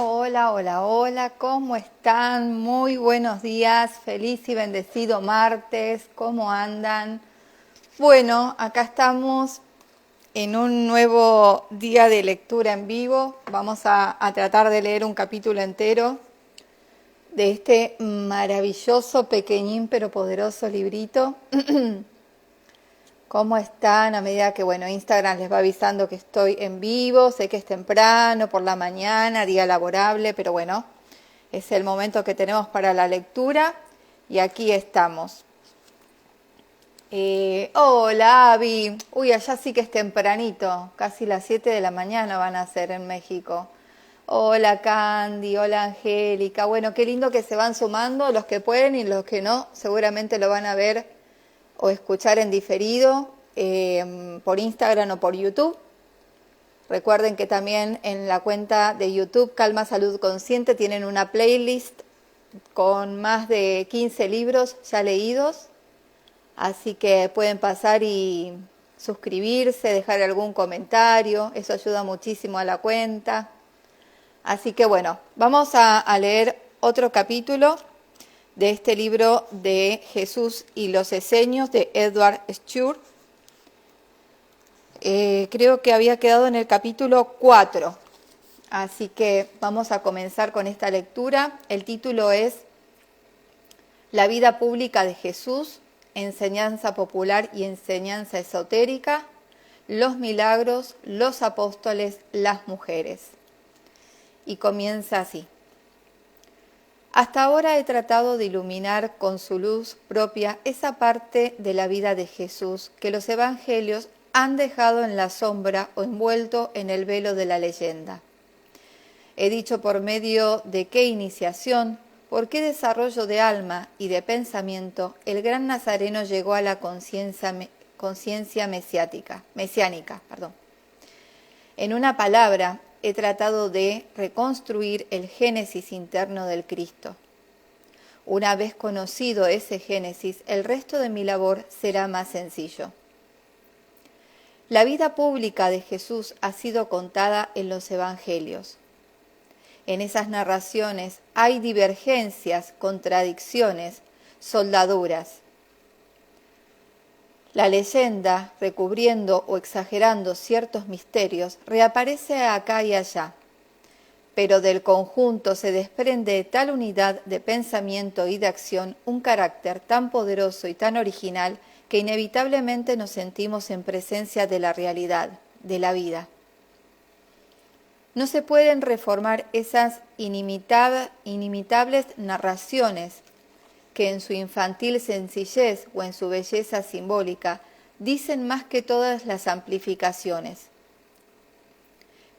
Hola, hola, hola, ¿cómo están? Muy buenos días, feliz y bendecido martes, ¿cómo andan? Bueno, acá estamos en un nuevo día de lectura en vivo. Vamos a tratar de leer un capítulo entero de este maravilloso, pequeñín pero poderoso librito. ¿Cómo están? A medida que, Instagram les va avisando que estoy en vivo, sé que es temprano, por la mañana, día laborable, pero bueno, es el momento que tenemos para la lectura y aquí estamos. Hola, Avi. Uy, allá sí que es tempranito, casi las 7 de la mañana van a ser en México. Hola, Candy, hola, Angélica. Bueno, qué lindo que se van sumando, los que pueden y los que no, seguramente lo van a ver o escuchar en diferido por Instagram o por YouTube. Recuerden que también en la cuenta de YouTube Calma Salud Consciente tienen una playlist con más de 15 libros ya leídos, así que pueden pasar y suscribirse, dejar algún comentario, eso ayuda muchísimo a la cuenta. Así que bueno, vamos a leer otro capítulo de este libro de Jesús y los Esenios de Edward Schur. Creo que había quedado en el capítulo 4, así que vamos a comenzar con esta lectura. El título es La vida pública de Jesús, enseñanza popular y enseñanza esotérica, los milagros, los apóstoles, las mujeres. Y comienza así. Hasta ahora he tratado de iluminar con su luz propia esa parte de la vida de Jesús que los evangelios han dejado en la sombra o envuelto en el velo de la leyenda. He dicho por medio de qué iniciación, por qué desarrollo de alma y de pensamiento el gran Nazareno llegó a la conciencia mesiánica. En una palabra, he tratado de reconstruir el génesis interno del Cristo. Una vez conocido ese génesis, el resto de mi labor será más sencillo. La vida pública de Jesús ha sido contada en los evangelios. En esas narraciones hay divergencias, contradicciones, soldaduras. La leyenda, recubriendo o exagerando ciertos misterios, reaparece acá y allá, pero del conjunto se desprende tal unidad de pensamiento y de acción, un carácter tan poderoso y tan original, que inevitablemente nos sentimos en presencia de la realidad, de la vida. No se pueden reformar esas inimitables narraciones que en su infantil sencillez o en su belleza simbólica dicen más que todas las amplificaciones.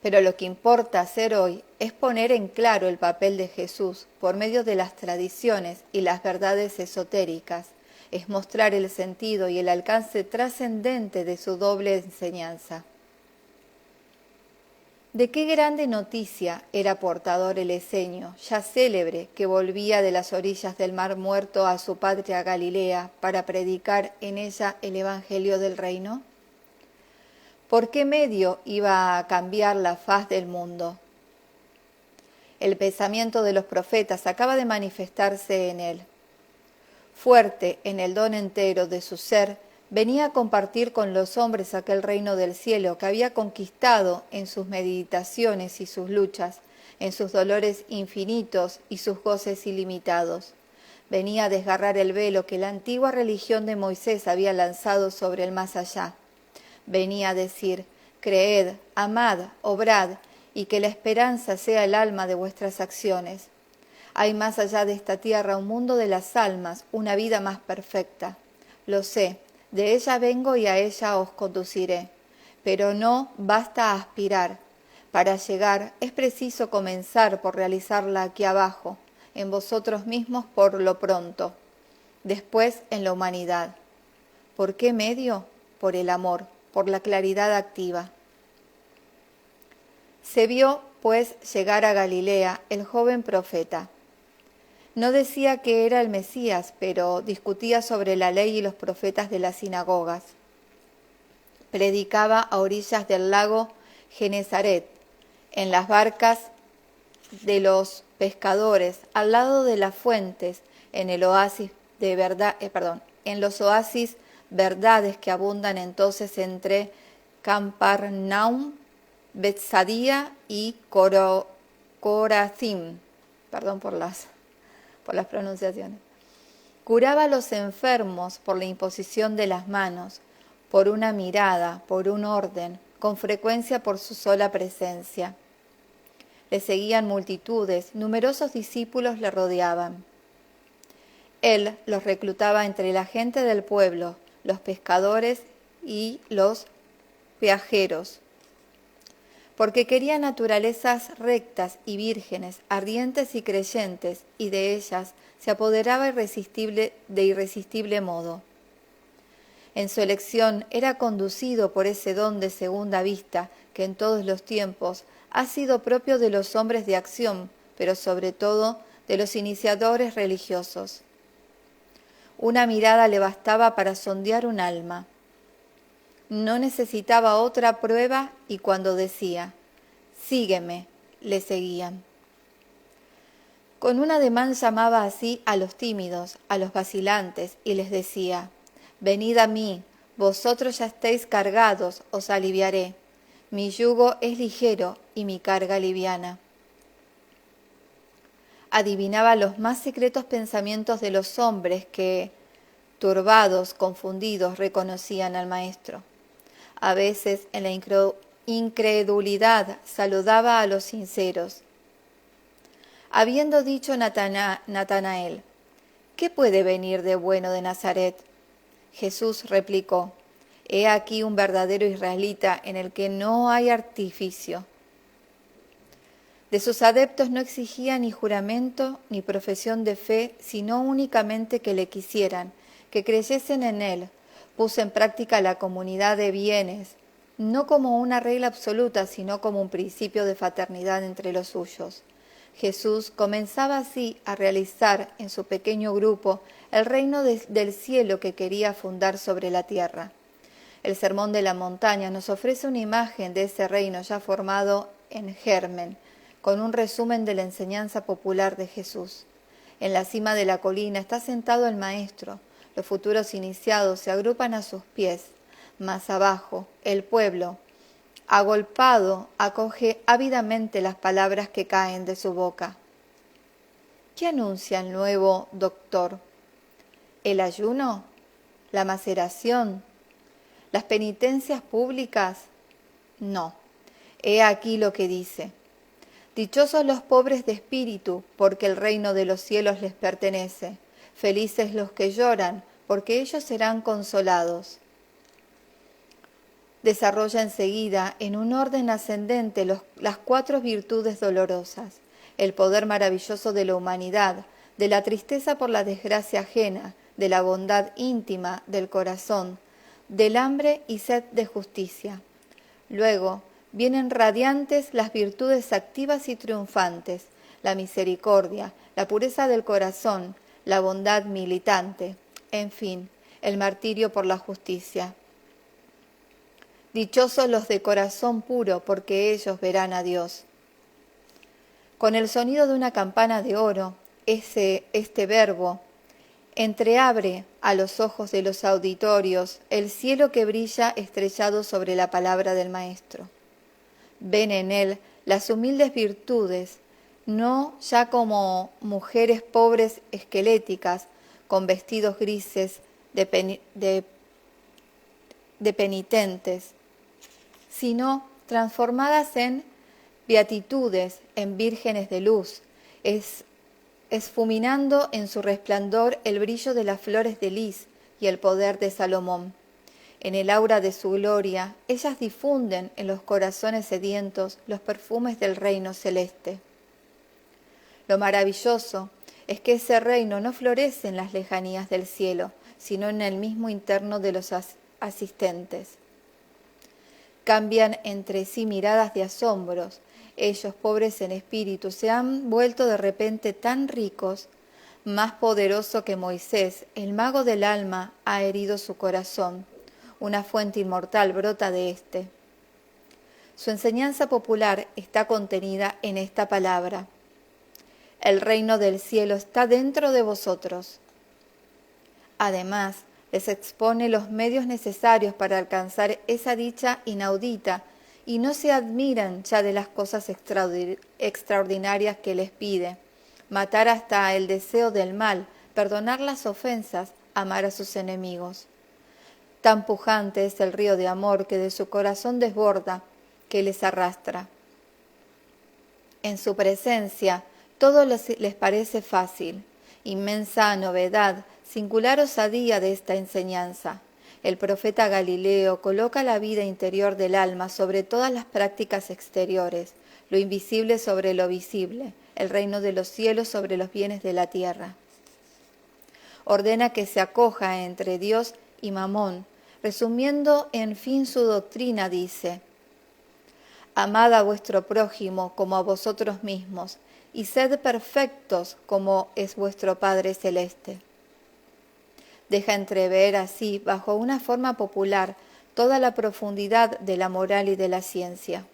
Pero lo que importa hacer hoy es poner en claro el papel de Jesús por medio de las tradiciones y las verdades esotéricas, es mostrar el sentido y el alcance trascendente de su doble enseñanza. De qué grande noticia era portador el esenio, ya célebre, que volvía de las orillas del Mar Muerto a su patria Galilea para predicar en ella el Evangelio del Reino. ¿Por qué medio iba a cambiar la faz del mundo? El pensamiento de los profetas acaba de manifestarse en él. Fuerte en el don entero de su ser, venía a compartir con los hombres aquel reino del cielo que había conquistado en sus meditaciones y sus luchas, en sus dolores infinitos y sus goces ilimitados. Venía a desgarrar el velo que la antigua religión de Moisés había lanzado sobre el más allá. Venía a decir: creed, amad, obrad, y que la esperanza sea el alma de vuestras acciones. Hay más allá de esta tierra un mundo de las almas, una vida más perfecta. Lo sé, de ella vengo y a ella os conduciré. Pero no basta aspirar. Para llegar es preciso comenzar por realizarla aquí abajo, en vosotros mismos por lo pronto. Después en la humanidad. ¿Por qué medio? Por el amor, por la claridad activa. Se vio, pues, llegar a Galilea el joven profeta. No decía que era el Mesías, pero discutía sobre la ley y los profetas de las sinagogas. Predicaba a orillas del lago Genezaret, en las barcas de los pescadores, al lado de las fuentes, en el oasis de verdad, en los oasis verdades que abundan entonces entre Camparnaum, Betsadía y Corazim. Perdón por las pronunciaciones. Curaba a los enfermos por la imposición de las manos, por una mirada, por un orden, con frecuencia por su sola presencia. Le seguían multitudes, numerosos discípulos le rodeaban. Él los reclutaba entre la gente del pueblo, los pescadores y los viajeros, porque quería naturalezas rectas y vírgenes, ardientes y creyentes, y de ellas se apoderaba de irresistible modo. En su elección era conducido por ese don de segunda vista que en todos los tiempos ha sido propio de los hombres de acción, pero sobre todo de los iniciadores religiosos. Una mirada le bastaba para sondear un alma. No necesitaba otra prueba y cuando decía, «Sígueme», le seguían. Con un ademán llamaba así a los tímidos, a los vacilantes, y les decía, «Venid a mí, vosotros ya estáis cargados, os aliviaré. Mi yugo es ligero y mi carga liviana». Adivinaba los más secretos pensamientos de los hombres que, turbados, confundidos, reconocían al Maestro. A veces, en la incredulidad, saludaba a los sinceros. Habiendo dicho Natanael, «¿Qué puede venir de bueno de Nazaret?», Jesús replicó, «He aquí un verdadero israelita en el que no hay artificio». De sus adeptos no exigía ni juramento ni profesión de fe, sino únicamente que le quisieran, que creyesen en él. Puso en práctica la comunidad de bienes, no como una regla absoluta, sino como un principio de fraternidad entre los suyos. Jesús comenzaba así a realizar en su pequeño grupo el reino del cielo que quería fundar sobre la tierra. El Sermón de la Montaña nos ofrece una imagen de ese reino ya formado en germen, con un resumen de la enseñanza popular de Jesús. En la cima de la colina está sentado el Maestro. Los futuros iniciados se agrupan a sus pies. Más abajo, el pueblo, agolpado, acoge ávidamente las palabras que caen de su boca. ¿Qué anuncia el nuevo doctor? ¿El ayuno? ¿La maceración? ¿Las penitencias públicas? No. He aquí lo que dice. Dichosos los pobres de espíritu, porque el reino de los cielos les pertenece. Felices los que lloran, porque ellos serán consolados. Desarrolla enseguida, en un orden ascendente, las 4 virtudes dolorosas, el poder maravilloso de la humanidad, de la tristeza por la desgracia ajena, de la bondad íntima del corazón, del hambre y sed de justicia. Luego, vienen radiantes las virtudes activas y triunfantes, la misericordia, la pureza del corazón, la bondad militante, en fin, el martirio por la justicia. Dichosos los de corazón puro, porque ellos verán a Dios. Con el sonido de una campana de oro, este verbo entreabre a los ojos de los auditorios el cielo que brilla estrellado sobre la palabra del Maestro. Ven en él las humildes virtudes, no ya como mujeres pobres esqueléticas, con vestidos grises de penitentes, sino transformadas en beatitudes, en vírgenes de luz, esfuminando en su resplandor el brillo de las flores de lis y el poder de Salomón. En el aura de su gloria, ellas difunden en los corazones sedientos los perfumes del reino celeste. Lo maravilloso es que ese reino no florece en las lejanías del cielo, sino en el mismo interno de los asistentes. Cambian entre sí miradas de asombros. Ellos, pobres en espíritu, se han vuelto de repente tan ricos, más poderoso que Moisés, el mago del alma, ha herido su corazón. Una fuente inmortal brota de éste. Su enseñanza popular está contenida en esta palabra. El reino del cielo está dentro de vosotros. Además, les expone los medios necesarios para alcanzar esa dicha inaudita y no se admiran ya de las cosas extraordinarias que les pide. Matar hasta el deseo del mal, perdonar las ofensas, amar a sus enemigos. Tan pujante es el río de amor que de su corazón desborda, que les arrastra. En su presencia todo les parece fácil, inmensa novedad, singular osadía de esta enseñanza. El profeta Galileo coloca la vida interior del alma sobre todas las prácticas exteriores, lo invisible sobre lo visible, el reino de los cielos sobre los bienes de la tierra. Ordena que se acoja entre Dios y Mamón. Resumiendo en fin su doctrina, dice: amad a vuestro prójimo como a vosotros mismos, y sed perfectos como es vuestro Padre Celeste. Deja entrever así, bajo una forma popular, toda la profundidad de la moral y de la ciencia.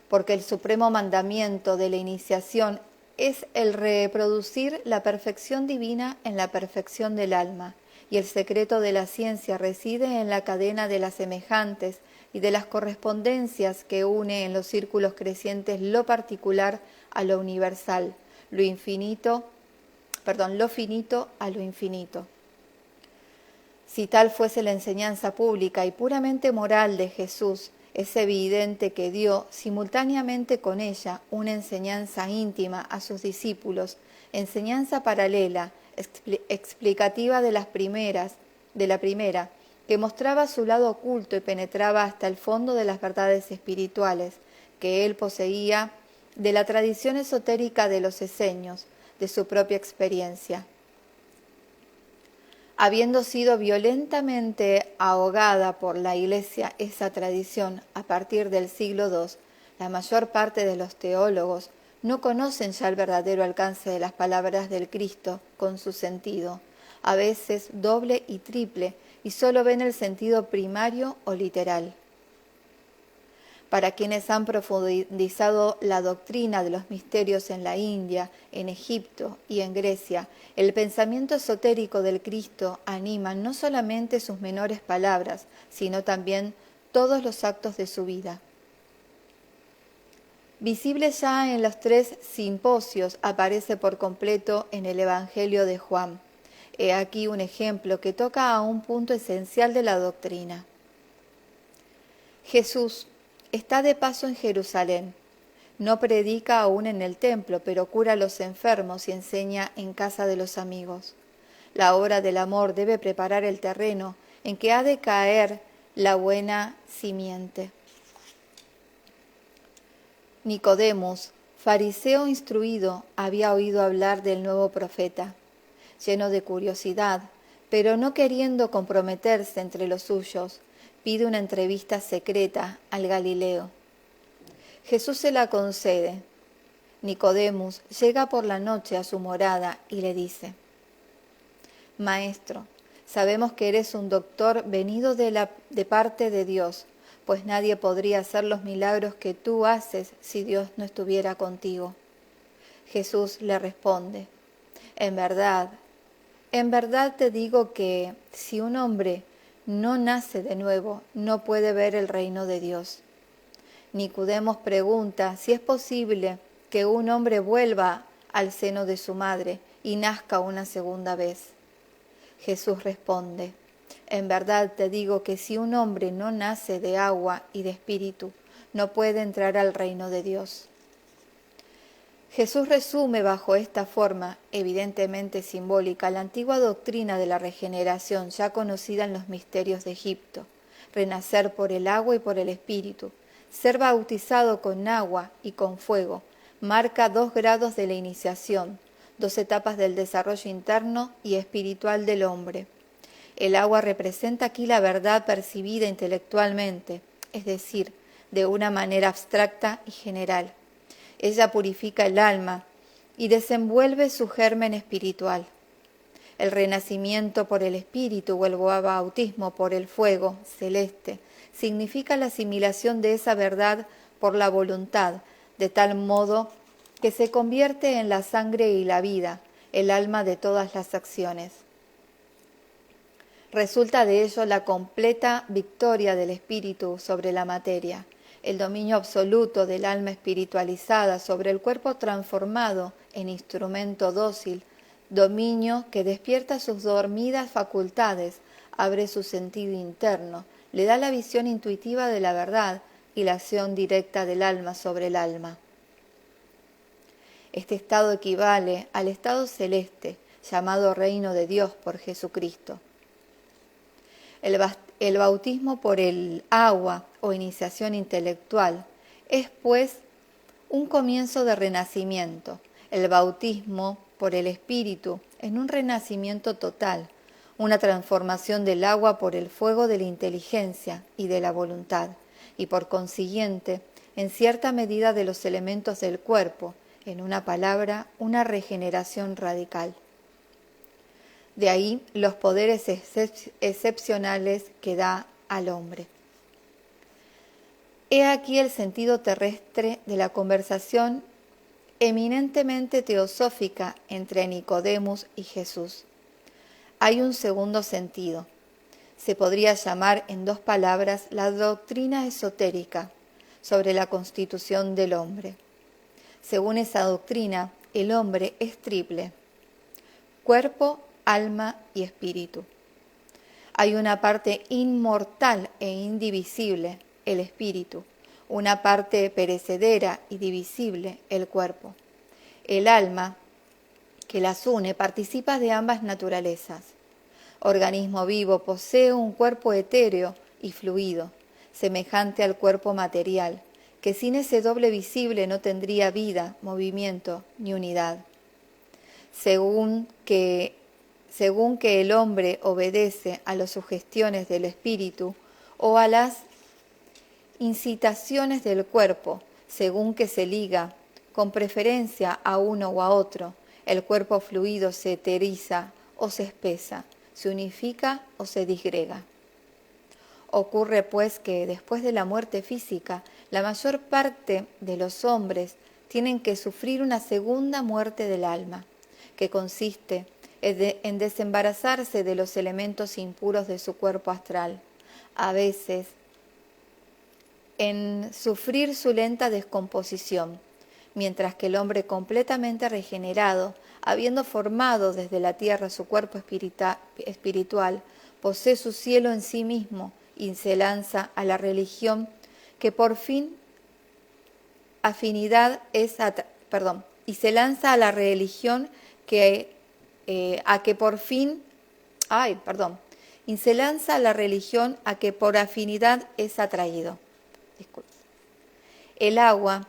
Porque el supremo mandamiento de la iniciación es el reproducir la perfección divina en la perfección del alma, y el secreto de la ciencia reside en la cadena de las semejantes y de las correspondencias que une en los círculos crecientes lo particular a lo universal, lo finito a lo infinito. Si tal fuese la enseñanza pública y puramente moral de Jesús, es evidente que dio simultáneamente con ella una enseñanza íntima a sus discípulos, enseñanza paralela, explicativa de la primera, que mostraba su lado oculto y penetraba hasta el fondo de las verdades espirituales que él poseía de la tradición esotérica de los esenios, de su propia experiencia. Habiendo sido violentamente ahogada por la Iglesia esa tradición a partir del siglo II, la mayor parte de los teólogos no conocen ya el verdadero alcance de las palabras del Cristo con su sentido, a veces doble y triple, y solo ven el sentido primario o literal. Para quienes han profundizado la doctrina de los misterios en la India, en Egipto y en Grecia, el pensamiento esotérico del Cristo anima no solamente sus menores palabras, sino también todos los actos de su vida. Visible ya en los 3 simposios, aparece por completo en el Evangelio de Juan. He aquí un ejemplo que toca a un punto esencial de la doctrina. Jesús está de paso en Jerusalén. No predica aún en el templo, pero cura a los enfermos y enseña en casa de los amigos. La obra del amor debe preparar el terreno en que ha de caer la buena simiente. Nicodemus, fariseo instruido, había oído hablar del nuevo profeta. Lleno de curiosidad, pero no queriendo comprometerse entre los suyos, pide una entrevista secreta al Galileo. Jesús se la concede. Nicodemus llega por la noche a su morada y le dice: Maestro, sabemos que eres un doctor venido de parte de Dios, pues nadie podría hacer los milagros que tú haces si Dios no estuviera contigo. Jesús le responde: en verdad te digo que si un hombre no nace de nuevo, no puede ver el reino de Dios. Nicodemo pregunta si es posible que un hombre vuelva al seno de su madre y nazca una segunda vez. Jesús responde: en verdad te digo que si un hombre no nace de agua y de espíritu, no puede entrar al reino de Dios. Jesús resume bajo esta forma, evidentemente simbólica, la antigua doctrina de la regeneración ya conocida en los misterios de Egipto: renacer por el agua y por el espíritu. Ser bautizado con agua y con fuego marca 2 grados de la iniciación, 2 etapas del desarrollo interno y espiritual del hombre. El agua representa aquí la verdad percibida intelectualmente, es decir, de una manera abstracta y general. Ella purifica el alma y desenvuelve su germen espiritual. El renacimiento por el espíritu o el bautismo por el fuego celeste significa la asimilación de esa verdad por la voluntad, de tal modo que se convierte en la sangre y la vida, el alma de todas las acciones. Resulta de ello la completa victoria del espíritu sobre la materia, el dominio absoluto del alma espiritualizada sobre el cuerpo transformado en instrumento dócil, dominio que despierta sus dormidas facultades, abre su sentido interno, le da la visión intuitiva de la verdad y la acción directa del alma sobre el alma. Este estado equivale al estado celeste, llamado reino de Dios por Jesucristo. El bautismo por el agua o iniciación intelectual es, pues, un comienzo de renacimiento. El bautismo por el Espíritu en un renacimiento total, una transformación del agua por el fuego de la inteligencia y de la voluntad, y por consiguiente, en cierta medida de los elementos del cuerpo, en una palabra, una regeneración radical. De ahí los poderes excepcionales que da al hombre. He aquí el sentido terrestre de la conversación eminentemente teosófica entre Nicodemus y Jesús. Hay un segundo sentido. Se podría llamar en dos palabras la doctrina esotérica sobre la constitución del hombre. Según esa doctrina, el hombre es triple: cuerpo, alma y espíritu. Hay una parte inmortal e indivisible, el espíritu, una parte perecedera y divisible, el cuerpo. El alma, que las une, participa de ambas naturalezas. Organismo vivo posee un cuerpo etéreo y fluido, semejante al cuerpo material, que sin ese doble visible no tendría vida, movimiento ni unidad. Según que el hombre obedece a las sugestiones del espíritu o a las incitaciones del cuerpo, según que se liga con preferencia a uno o a otro, el cuerpo fluido se eteriza o se espesa, se unifica o se disgrega. Ocurre pues que después de la muerte física, la mayor parte de los hombres tienen que sufrir una segunda muerte del alma, que consiste en desembarazarse de los elementos impuros de su cuerpo astral, a veces en sufrir su lenta descomposición, mientras que el hombre completamente regenerado, habiendo formado desde la tierra su cuerpo espiritual, posee su cielo en sí mismo y se lanza a la religión que por fin afinidad es y se lanza a la religión a que por afinidad es atraído. Disculpe. El agua,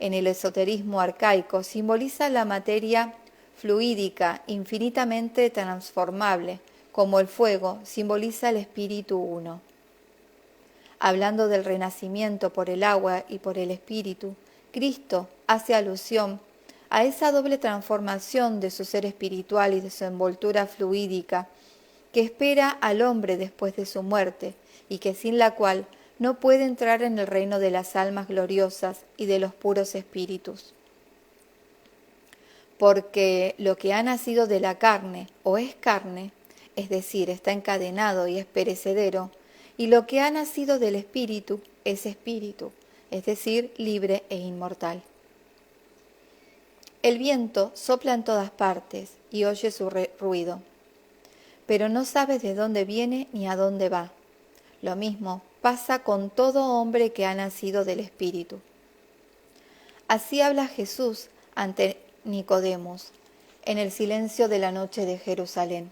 en el esoterismo arcaico, simboliza la materia fluídica infinitamente transformable, como el fuego simboliza el espíritu uno. Hablando del renacimiento por el agua y por el espíritu, Cristo hace alusión a esa doble transformación de su ser espiritual y de su envoltura fluídica que espera al hombre después de su muerte y que sin la cual no puede entrar en el reino de las almas gloriosas y de los puros espíritus. Porque lo que ha nacido de la carne o es carne, es decir, está encadenado y es perecedero, y lo que ha nacido del espíritu es espíritu, es decir, libre e inmortal. El viento sopla en todas partes y oye su ruido, pero no sabes de dónde viene ni a dónde va. Lo mismo pasa con todo hombre que ha nacido del Espíritu. Así habla Jesús ante Nicodemus, en el silencio de la noche de Jerusalén.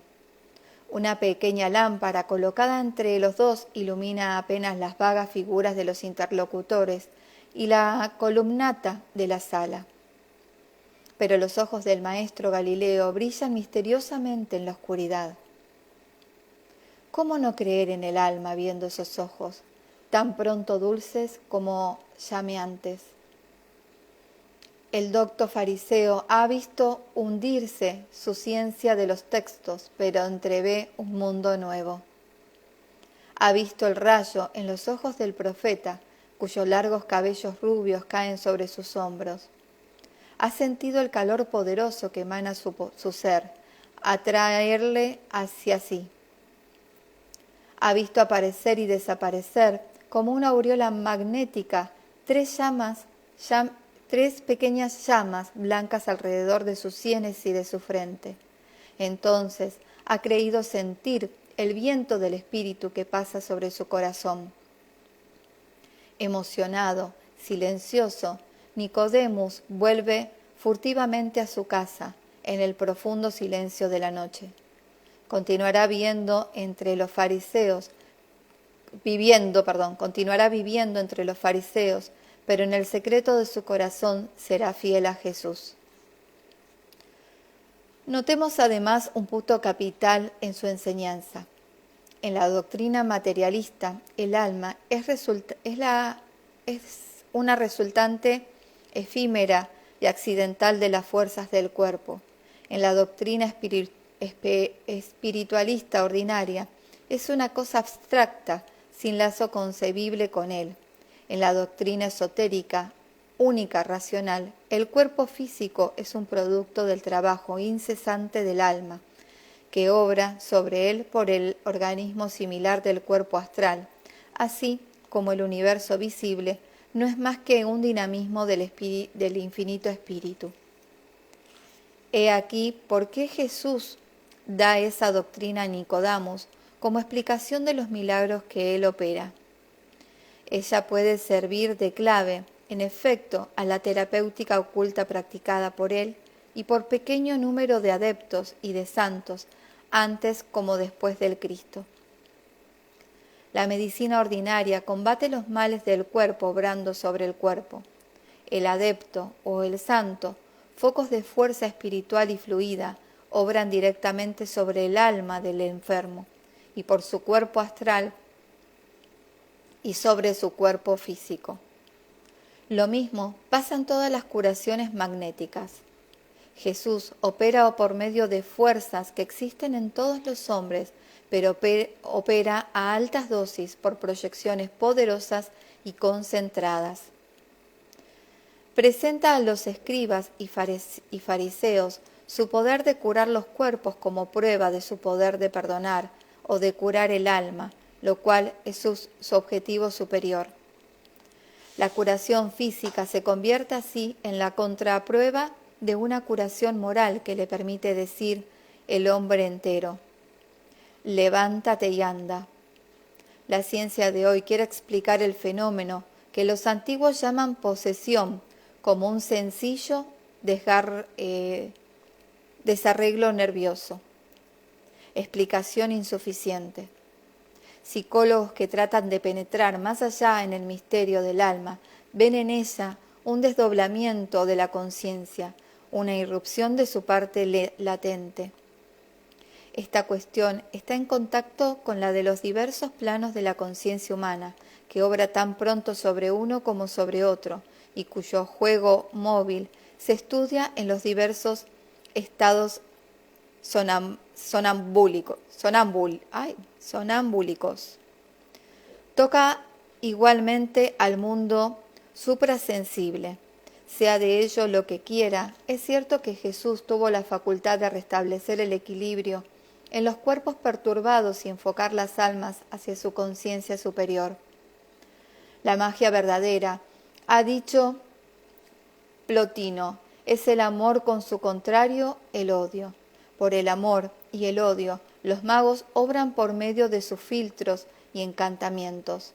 Una pequeña lámpara colocada entre los dos ilumina apenas las vagas figuras de los interlocutores y la columnata de la sala. Pero los ojos del maestro Galileo brillan misteriosamente en la oscuridad. ¿Cómo no creer en el alma viendo esos ojos, tan pronto dulces como llameantes? El docto fariseo ha visto hundirse su ciencia de los textos, pero entrevé un mundo nuevo. Ha visto el rayo en los ojos del profeta, cuyos largos cabellos rubios caen sobre sus hombros. Ha sentido el calor poderoso que emana su ser, atraerle hacia sí. Ha visto aparecer y desaparecer, como una aureola magnética, tres pequeñas llamas blancas alrededor de sus sienes y de su frente. Entonces ha creído sentir el viento del Espíritu que pasa sobre su corazón. Emocionado, silencioso, Nicodemus vuelve furtivamente a su casa en el profundo silencio de la noche. Continuará viviendo entre los fariseos, pero en el secreto de su corazón será fiel a Jesús. Notemos además un punto capital en su enseñanza. En la doctrina materialista, el alma es una resultante efímera y accidental de las fuerzas del cuerpo. En la doctrina espiritualista ordinaria, es una cosa abstracta, sin lazo concebible con él. En la doctrina esotérica, única, racional, el cuerpo físico es un producto del trabajo incesante del alma, que obra sobre él por el organismo similar del cuerpo astral, así como el universo visible no es más que un dinamismo del infinito espíritu. He aquí por qué Jesús da esa doctrina a Nicodemus como explicación de los milagros que él opera. Ella puede servir de clave, en efecto, a la terapéutica oculta practicada por él y por pequeño número de adeptos y de santos, antes como después del Cristo. La medicina ordinaria combate los males del cuerpo obrando sobre el cuerpo. El adepto o el santo, focos de fuerza espiritual y fluida, obran directamente sobre el alma del enfermo y por su cuerpo astral y sobre su cuerpo físico. Lo mismo pasa en todas las curaciones magnéticas. Jesús opera por medio de fuerzas que existen en todos los hombres, pero opera a altas dosis por proyecciones poderosas y concentradas. Presenta a los escribas y fariseos su poder de curar los cuerpos como prueba de su poder de perdonar o de curar el alma, lo cual es su objetivo superior. La curación física se convierte así en la contraprueba de una curación moral que le permite decir el hombre entero: levántate y anda. La ciencia de hoy quiere explicar el fenómeno que los antiguos llaman posesión como un sencillo desarreglo nervioso. Explicación insuficiente. Psicólogos que tratan de penetrar más allá en el misterio del alma ven en ella un desdoblamiento de la conciencia, una irrupción de su parte latente. Esta cuestión está en contacto con la de los diversos planos de la conciencia humana, que obra tan pronto sobre uno como sobre otro, y cuyo juego móvil se estudia en los diversos estados sonambúlicos. Toca igualmente al mundo suprasensible. Sea de ello lo que quiera, es cierto que Jesús tuvo la facultad de restablecer el equilibrio en los cuerpos perturbados y enfocar las almas hacia su conciencia superior. La magia verdadera, ha dicho Plotino, es el amor con su contrario, el odio. Por el amor y el odio, los magos obran por medio de sus filtros y encantamientos.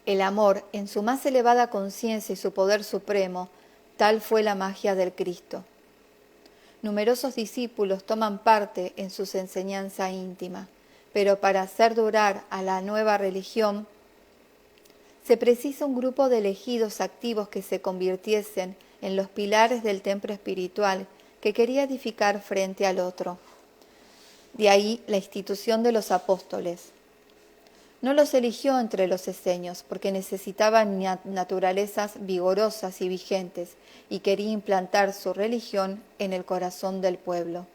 El amor, en su más elevada conciencia y su poder supremo, tal fue la magia del Cristo. Numerosos discípulos toman parte en su enseñanza íntima, pero para hacer durar a la nueva religión, se precisa un grupo de elegidos activos que se convirtiesen en los pilares del templo espiritual que quería edificar frente al otro. De ahí la institución de los apóstoles. No los eligió entre los esenios porque necesitaban naturalezas vigorosas y vigentes y quería implantar su religión en el corazón del pueblo.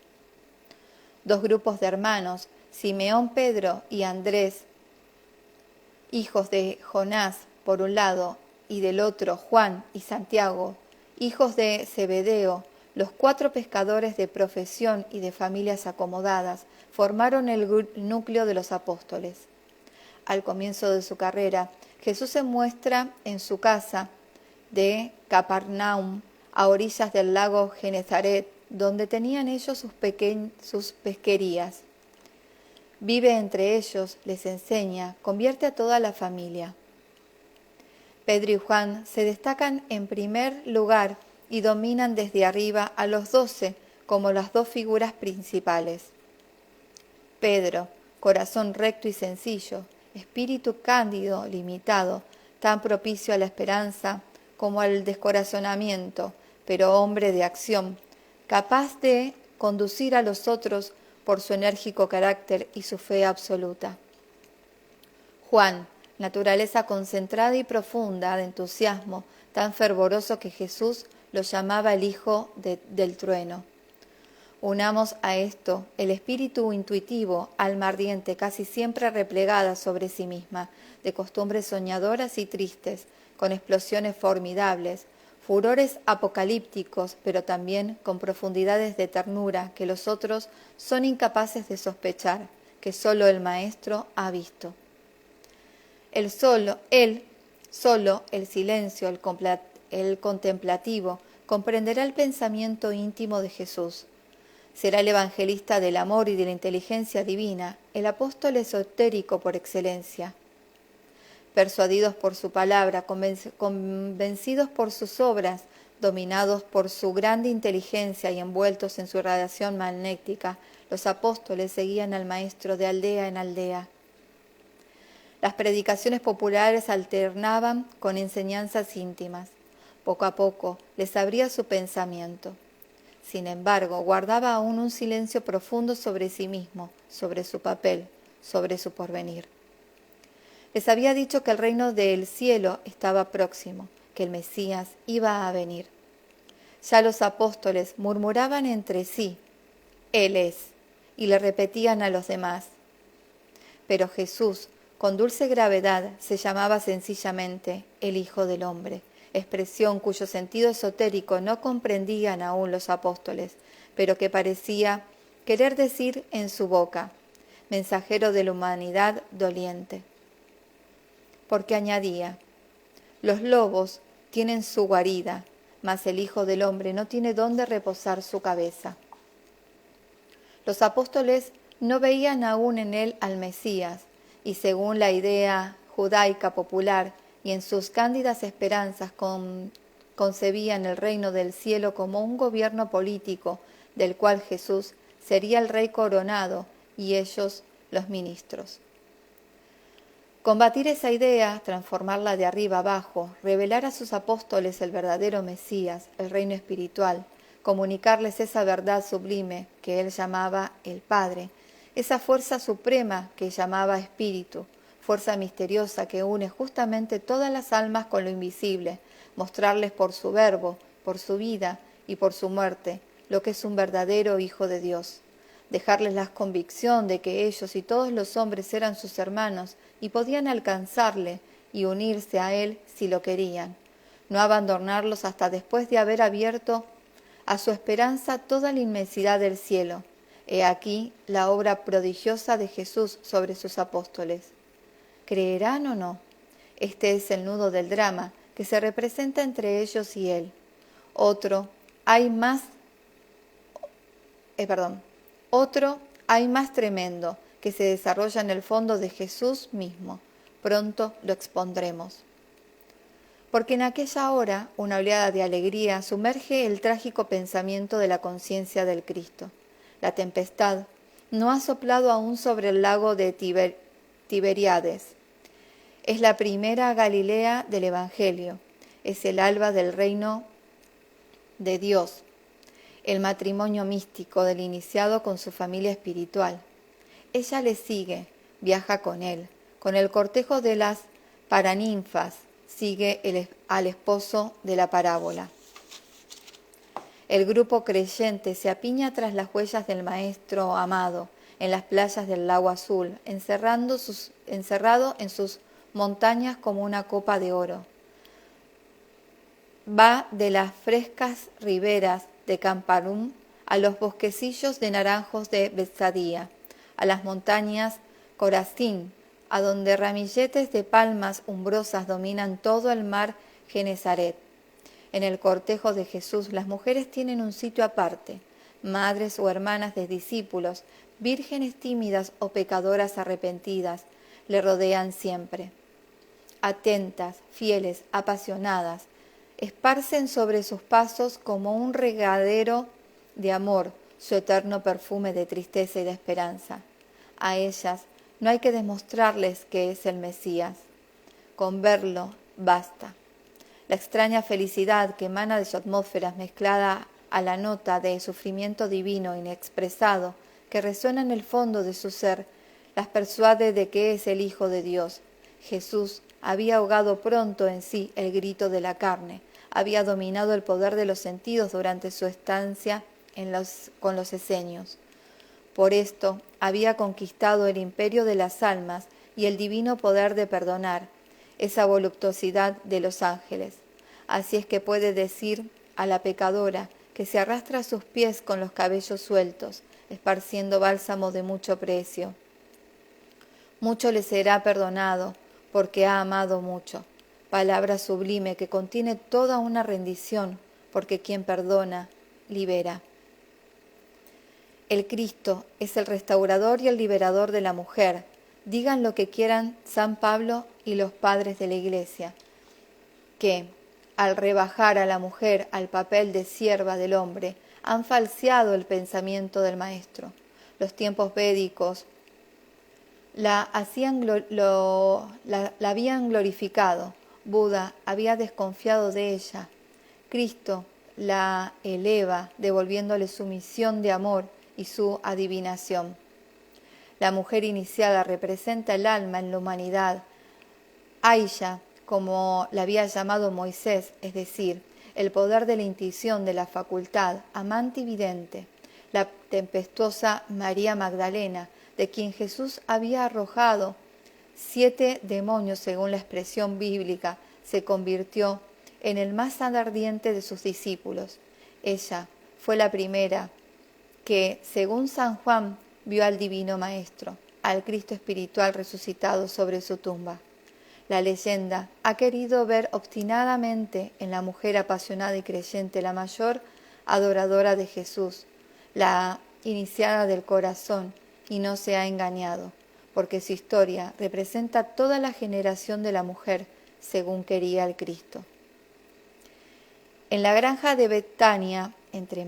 Dos grupos de hermanos, Simeón Pedro y Andrés, hijos de Jonás por un lado y del otro Juan y Santiago, hijos de Zebedeo, los 4 pescadores de profesión y de familias acomodadas, formaron el núcleo de los apóstoles. Al comienzo de su carrera, Jesús se muestra en su casa de Capernaum, a orillas del lago Genezaret, donde tenían ellos sus pesquerías. Vive entre ellos, les enseña, convierte a toda la familia. Pedro y Juan se destacan en primer lugar y dominan desde arriba a los 12 como las 2 figuras principales. Pedro, corazón recto y sencillo, espíritu cándido, limitado, tan propicio a la esperanza como al descorazonamiento, pero hombre de acción, capaz de conducir a los otros por su enérgico carácter y su fe absoluta. Juan, naturaleza concentrada y profunda de entusiasmo, tan fervoroso que Jesús lo llamaba el hijo del trueno. Unamos a esto el espíritu intuitivo, alma ardiente, casi siempre replegada sobre sí misma, de costumbres soñadoras y tristes, con explosiones formidables, furores apocalípticos, pero también con profundidades de ternura que los otros son incapaces de sospechar, que solo el Maestro ha visto. El silencio, el contemplativo, comprenderá el pensamiento íntimo de Jesús. Será el evangelista del amor y de la inteligencia divina, el apóstol esotérico por excelencia. Persuadidos por su palabra, convencidos por sus obras, dominados por su grande inteligencia y envueltos en su radiación magnética, los apóstoles seguían al Maestro de aldea en aldea. Las predicaciones populares alternaban con enseñanzas íntimas. Poco a poco les abría su pensamiento. Sin embargo, guardaba aún un silencio profundo sobre sí mismo, sobre su papel, sobre su porvenir. Les había dicho que el reino del cielo estaba próximo, que el Mesías iba a venir. Ya los apóstoles murmuraban entre sí, Él es, y le repetían a los demás. Pero Jesús, con dulce gravedad, se llamaba sencillamente el Hijo del Hombre, expresión cuyo sentido esotérico no comprendían aún los apóstoles, pero que parecía querer decir en su boca, mensajero de la humanidad doliente. Porque añadía, los lobos tienen su guarida, mas el Hijo del Hombre no tiene dónde reposar su cabeza. Los apóstoles no veían aún en él al Mesías, y según la idea judaica popular y en sus cándidas esperanzas concebían el reino del cielo como un gobierno político del cual Jesús sería el rey coronado y ellos los ministros. Combatir esa idea, transformarla de arriba abajo, revelar a sus apóstoles el verdadero Mesías, el reino espiritual, comunicarles esa verdad sublime que él llamaba el Padre, esa fuerza suprema que llamaba Espíritu, fuerza misteriosa que une justamente todas las almas con lo invisible, mostrarles por su verbo, por su vida y por su muerte, lo que es un verdadero Hijo de Dios. Dejarles la convicción de que ellos y todos los hombres eran sus hermanos y podían alcanzarle y unirse a él si lo querían. No abandonarlos hasta después de haber abierto a su esperanza toda la inmensidad del cielo. He aquí la obra prodigiosa de Jesús sobre sus apóstoles. ¿Creerán o no? Este es el nudo del drama que se representa entre ellos y él. Otro hay más tremendo que se desarrolla en el fondo de Jesús mismo. Pronto lo expondremos. Porque en aquella hora una oleada de alegría sumerge el trágico pensamiento de la conciencia del Cristo. La tempestad no ha soplado aún sobre el lago de Tiberíades. Es la primera Galilea del Evangelio. Es el alba del reino de Dios, el matrimonio místico del iniciado con su familia espiritual. Ella le sigue, viaja con él. Con el cortejo de las paraninfas sigue al esposo de la parábola. El grupo creyente se apiña tras las huellas del Maestro amado en las playas del lago azul, encerrado en sus montañas como una copa de oro. Va de las frescas riberas de Camparum a los bosquecillos de naranjos de Betsadía, a las montañas Corazín, a donde ramilletes de palmas umbrosas dominan todo el mar Genesaret. En el cortejo de Jesús las mujeres tienen un sitio aparte, madres o hermanas de discípulos, vírgenes tímidas o pecadoras arrepentidas, le rodean siempre. Atentas, fieles, apasionadas, esparcen sobre sus pasos como un regadero de amor su eterno perfume de tristeza y de esperanza. A ellas no hay que demostrarles que es el Mesías. Con verlo basta. La extraña felicidad que emana de su atmósfera mezclada a la nota de sufrimiento divino inexpresado que resuena en el fondo de su ser, las persuade de que es el Hijo de Dios. Jesús había ahogado pronto en sí el grito de la carne, había dominado el poder de los sentidos durante su estancia con los esenios. Por esto había conquistado el imperio de las almas y el divino poder de perdonar, esa voluptuosidad de los ángeles. Así es que puede decir a la pecadora que se arrastra a sus pies con los cabellos sueltos, esparciendo bálsamo de mucho precio. Mucho le será perdonado, porque ha amado mucho. Palabra sublime que contiene toda una rendición, porque quien perdona, libera. El Cristo es el restaurador y el liberador de la mujer. Digan lo que quieran San Pablo y los padres de la Iglesia, que, al rebajar a la mujer al papel de sierva del hombre, han falseado el pensamiento del Maestro. Los tiempos védicos la habían glorificado. Buda había desconfiado de ella. Cristo la eleva, devolviéndole su misión de amor y su adivinación. La mujer iniciada representa el alma en la humanidad. Aisha, como la había llamado Moisés, es decir, el poder de la intuición, de la facultad, amante y vidente. La tempestuosa María Magdalena, de quien Jesús había arrojado 7 demonios según la expresión bíblica, se convirtió en el más ardiente de sus discípulos. Ella fue la primera que, según San Juan, vio al Divino Maestro, al Cristo espiritual resucitado sobre su tumba. La leyenda ha querido ver obstinadamente en la mujer apasionada y creyente la mayor adoradora de Jesús, la iniciada del corazón, y no se ha engañado, porque su historia representa toda la generación de la mujer según quería el Cristo. En la granja de Betania, entre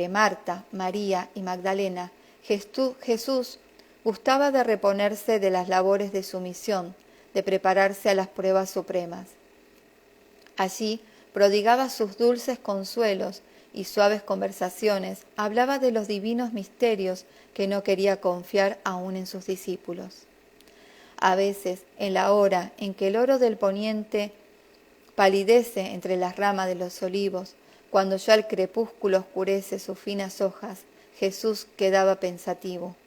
Marta, María y Magdalena, Jesús gustaba de reponerse de las labores de su misión, de prepararse a las pruebas supremas. Allí prodigaba sus dulces consuelos y suaves conversaciones, hablaba de los divinos misterios que no quería confiar aún en sus discípulos. A veces, en la hora en que el oro del poniente palidece entre las ramas de los olivos, cuando ya el crepúsculo oscurece sus finas hojas, Jesús quedaba pensativo.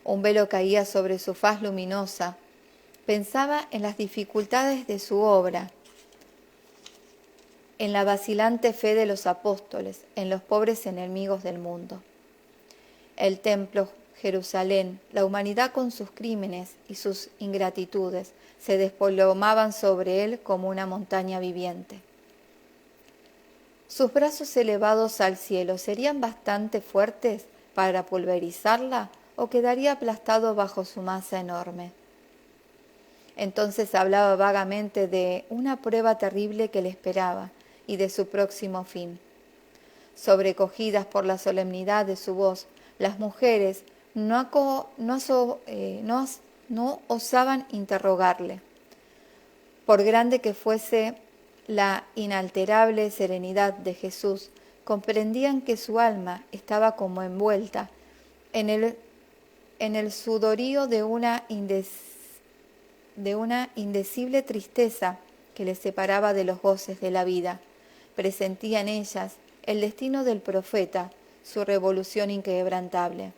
Un velo caía sobre su faz luminosa. Pensaba en las dificultades de su obra, en la vacilante fe de los apóstoles, en los pobres enemigos del mundo. El templo, Jerusalén, la humanidad con sus crímenes y sus ingratitudes, se desplomaban sobre él como una montaña viviente. Sus brazos elevados al cielo, ¿serían bastante fuertes para pulverizarla o quedaría aplastado bajo su masa enorme? Entonces hablaba vagamente de una prueba terrible que le esperaba y de su próximo fin. Sobrecogidas por la solemnidad de su voz, las mujeres no osaban interrogarle. Por grande que fuese la inalterable serenidad de Jesús, comprendían que su alma estaba como envuelta en el sudorío de una indecible tristeza que les separaba de los goces de la vida. Presentían ellas el destino del profeta, su revolución inquebrantable.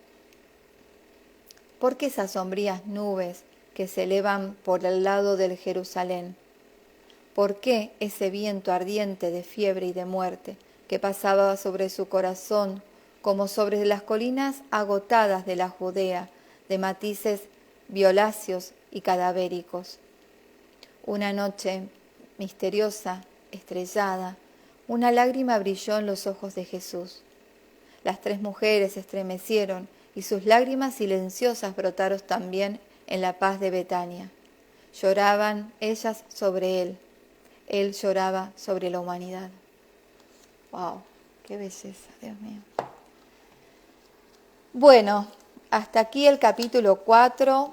¿Por qué esas sombrías nubes que se elevan por el lado del Jerusalén? ¿Por qué ese viento ardiente de fiebre y de muerte que pasaba sobre su corazón como sobre las colinas agotadas de la Judea, de matices violáceos y cadavéricos? Una noche misteriosa, estrellada, una lágrima brilló en los ojos de Jesús. Las tres mujeres se estremecieron y sus lágrimas silenciosas brotaron también en la paz de Betania. Lloraban ellas sobre él lloraba sobre la humanidad. ¡Wow! ¡Qué belleza, Dios mío! Bueno, hasta aquí el capítulo 4.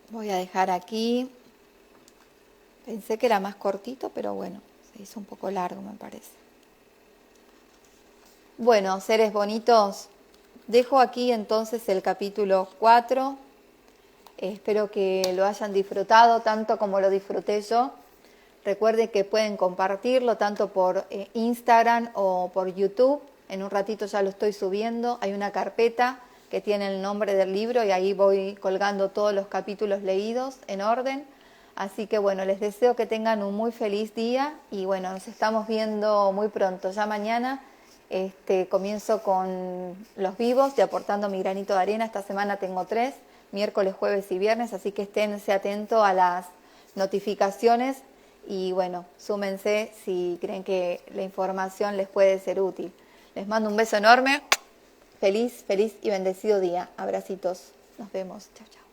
Voy a dejar aquí. Pensé que era más cortito, pero bueno, se hizo un poco largo, me parece. Bueno, seres bonitos, dejo aquí entonces el capítulo 4. Espero que lo hayan disfrutado tanto como lo disfruté yo. Recuerden que pueden compartirlo tanto por Instagram o por YouTube. En un ratito ya lo estoy subiendo. Hay una carpeta que tiene el nombre del libro y ahí voy colgando todos los capítulos leídos en orden. Así que bueno, les deseo que tengan un muy feliz día y bueno, nos estamos viendo muy pronto. Ya mañana comienzo con los vivos y aportando mi granito de arena. Esta semana tengo 3, miércoles, jueves y viernes, así que esténse atentos a las notificaciones y bueno, súmense si creen que la información les puede ser útil. Les mando un beso enorme, feliz y bendecido día. Abracitos, nos vemos, chao, chao.